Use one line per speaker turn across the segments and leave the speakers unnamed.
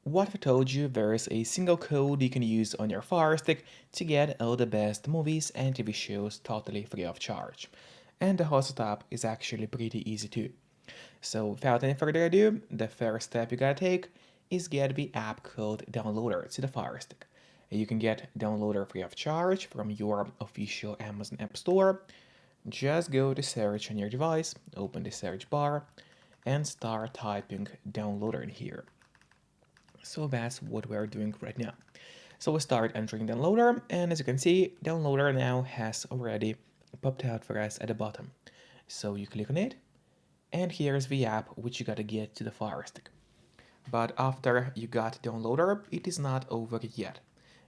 What if I told you there's a single code you can use on your Fire Stick to get all the best movies and TV shows totally free of charge? And the whole setup is actually pretty easy too. So without any further ado, the first step you gotta take is get the app called Downloader to the Fire Stick. You can get Downloader free of charge from your official Amazon App Store. Just go to search on your device, open the search bar, and start typing Downloader in here. So that's what we're doing right now. So we start entering Downloader, and as you can see, Downloader now has already popped out for us at the bottom. So you click on it, and here's the app which you gotta get to the Fire Stick. But after you got Downloader, it is not over yet,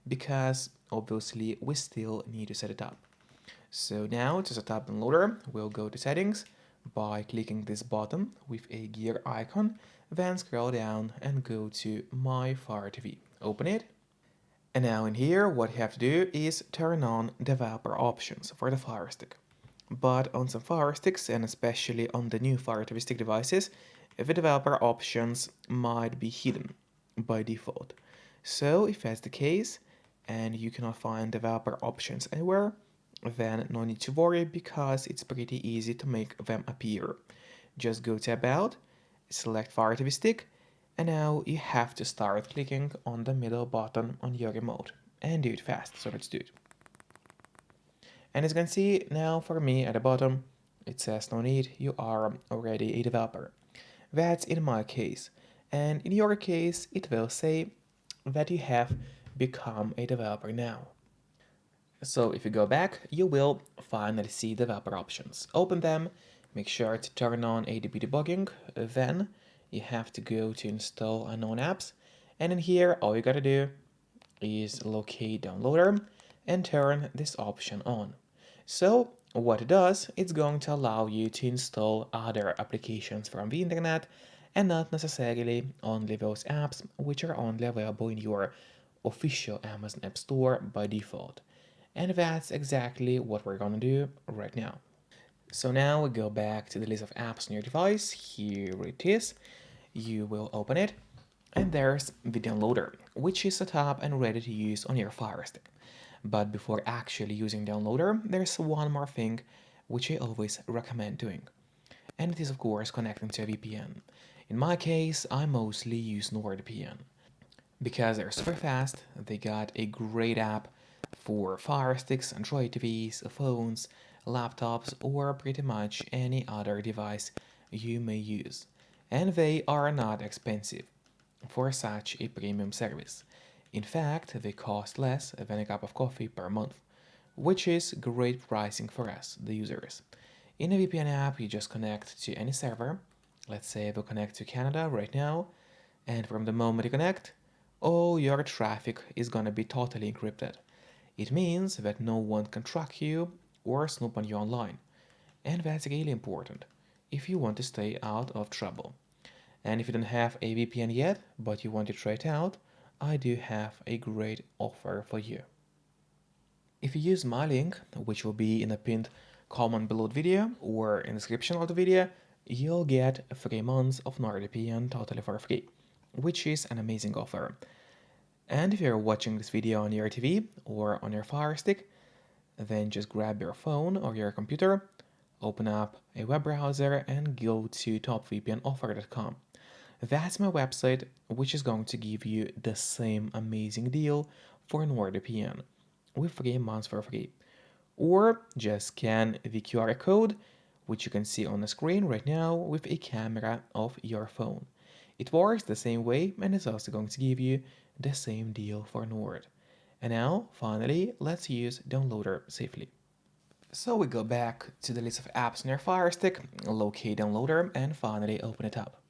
because obviously we still need to set it up. So now to set up Downloader, we'll go to Settings by clicking this button with a gear icon, then scroll down and go to My Fire TV. Open it. And now in here, what you have to do is turn on developer options for the Fire Stick. But on some Fire Sticks, and especially on the new Fire TV Stick devices, the developer options might be hidden by default. So if that's the case, and you cannot find developer options anywhere, then no need to worry because it's pretty easy to make them appear. Just go to About, select Fire TV Stick, and now you have to start clicking on the middle button on your remote and do it fast, so let's do it. And as you can see now for me at the bottom, it says no need, you are already a developer. That's in my case. And in your case, it will say that you have become a developer now. So if you go back, you will finally see developer options. Open them, make sure to turn on ADB debugging, then you have to go to install unknown apps, and in here all you gotta do is locate downloader and turn this option on. So what it does, it's going to allow you to install other applications from the internet and not necessarily only those apps which are only available in your official Amazon App Store by default. And that's exactly what we're gonna do right now. So now we go back to the list of apps on your device. Here it is. You will open it, and there's the downloader, which is set up and ready to use on your Fire Stick. But before actually using downloader, there's one more thing which I always recommend doing. And it is of course connecting to a VPN. In my case, I mostly use NordVPN because they're super fast, they got a great app for Fire Sticks, Android TVs, phones, laptops, or pretty much any other device you may use. And they are not expensive for such a premium service. In fact, they cost less than a cup of coffee per month, which is great pricing for us, the users. In a VPN app, you just connect to any server. Let's say we'll connect to Canada right now, and from the moment you connect, all your traffic is gonna be totally encrypted. It means that no one can track you or snoop on you online. And that's really important if you want to stay out of trouble. And if you don't have a VPN yet, but you want to try it out, I do have a great offer for you. If you use my link, which will be in a pinned comment below the video or in the description of the video, you'll get 3 months of NordVPN totally for free, which is an amazing offer. And if you're watching this video on your TV or on your Fire Stick, then just grab your phone or your computer, open up a web browser and go to topvpnoffer.com. That's my website, which is going to give you the same amazing deal for NordVPN with 3 months for free. Or just scan the QR code, which you can see on the screen right now with a camera of your phone. It works the same way and is also going to give you the same deal for Nord. And now, finally, let's use Downloader safely. So we go back to the list of apps on your Fire Stick, locate Downloader, and finally open it up.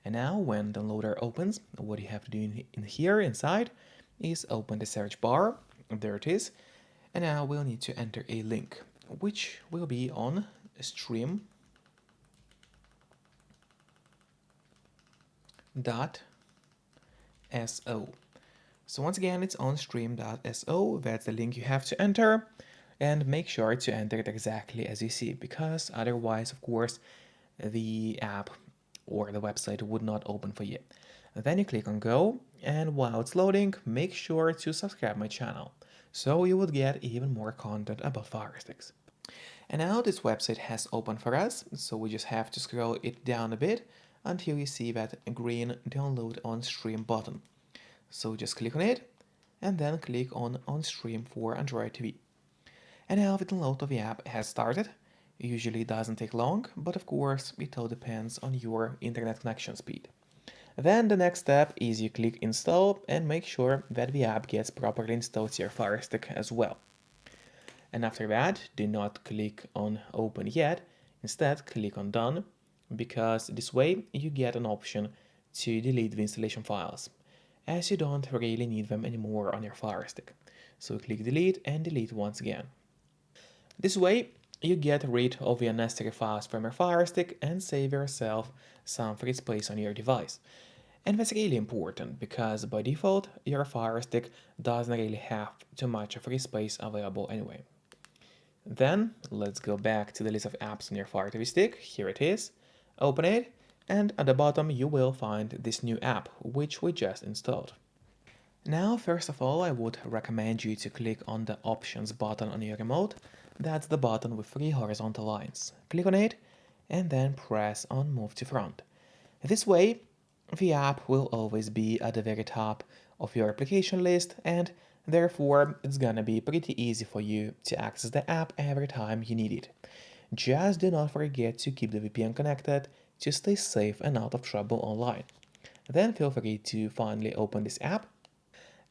And now when Downloader opens, what you have to do in here inside is open the search bar. There it is. And now we'll need to enter a link, which will be on stream.so. So once again, it's on stream.so. That's the link you have to enter. And make sure to enter it exactly as you see, because otherwise, of course, the app or the website would not open for you. Then you click on Go, and while it's loading, make sure to subscribe my channel, so you would get even more content about Fire Sticks. And now this website has opened for us, so we just have to scroll it down a bit until you see that green download on stream button. So just click on it, and then click on stream for Android TV. And now the download of the app has started. It usually doesn't take long, but of course it all depends on your internet connection speed. Then the next step is you click install and make sure that the app gets properly installed to your Fire Stick as well. And after that, do not click on open yet, instead click on done, because this way you get an option to delete the installation files, as you don't really need them anymore on your Fire Stick. So click delete and delete once again. This way you get rid of the unnecessary files from your Fire Stick and save yourself some free space on your device. And that's really important because by default your Fire Stick doesn't really have too much free space available anyway. Then let's go back to the list of apps on your Fire TV stick. Here it is. Open it, and at the bottom you will find this new app, which we just installed. Now, first of all, I would recommend you to click on the Options button on your remote. That's the button with three horizontal lines. Click on it, and then press on Move to Front. This way, the app will always be at the very top of your application list, and therefore it's gonna be pretty easy for you to access the app every time you need it. Just do not forget to keep the VPN connected to stay safe and out of trouble online. Then feel free to finally open this app,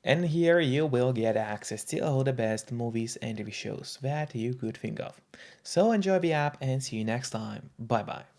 and here you will get access to all the best movies and TV shows that you could think of. So enjoy the app and see you next time. Bye bye.